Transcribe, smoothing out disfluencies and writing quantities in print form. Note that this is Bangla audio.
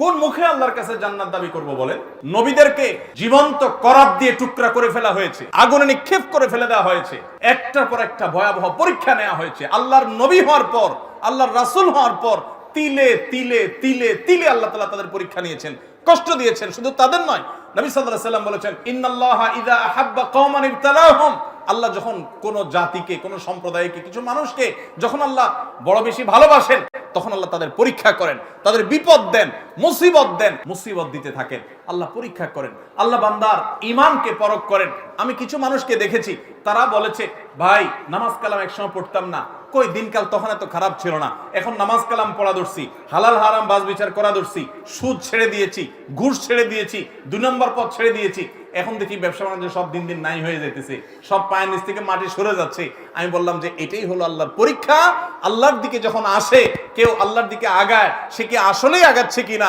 কোন মুখে আল্লাহর কাছে জান্নাত দাবি করব বলেন? নবীদেরকে জীবন্ত করাত দিয়ে টুকরা করে ফেলা হয়েছে, আগুনে নিক্ষেপ করে ফেলে দেওয়া হয়েছে, একটার পর একটা ভয়াবহ পরীক্ষা নেওয়া হয়েছে। আল্লাহর নবী হওয়ার পর, আল্লাহর রাসূল হওয়ার পর তিলে তিলে তিলে তিলে আল্লাহ তাআলা তাদের পরীক্ষা নিয়েছেন, কষ্ট দিয়েছেন। শুধু তাদের নয়, নবী সাল্লাল্লাহু আলাইহি ওয়াসাল্লাম বলেছেন, ইন্নাল্লাহা ইযা আহাব্বা কওমান ইবতালাহুম। আল্লাহ যখন কোন জাতিকে, কোন সম্প্রদায়কে, কিছু মানুষকে যখন আল্লাহ বড় বেশি ভালোবাসেন, তখন আল্লাহ তাদের পরীক্ষা করেন, তাদের বিপদ দেন, মুসিবত দেন, মুসিবত দিতে থাকেন, আল্লাহ পরীক্ষা করেন। আল্লাহ বান্দার ঈমানকে পরখ করেন। আমি কিছু মানুষকে দেখেছি, তারা বলেছে, ভাই নামাজ কালাম একসময় পড়তাম না, কই দিনকাল তখন এত খারাপ ছিল না, এখন নামাজ কালাম পড়া ধরছি, হালাল হারাম বাজ বিচার করা ধরছি, সুদ ছেড়ে দিয়েছি, ঘুষ ছেড়ে দিয়েছি, 2 নম্বর পথ ছেড়ে দিয়েছি, এখন দেখি ব্যবসা বাণিজ্য সব দিন দিন নাই হয়ে যাইতেছে, সব পায়ের নিচ থেকে মাটি সরে যাচ্ছে। আমি বললাম যে এটাই হলো আল্লাহর পরীক্ষা। আল্লাহর দিকে যখন আসে কেউ, আল্লাহর দিকে আগায়, সে কি আসলেই আগাচ্ছে কিনা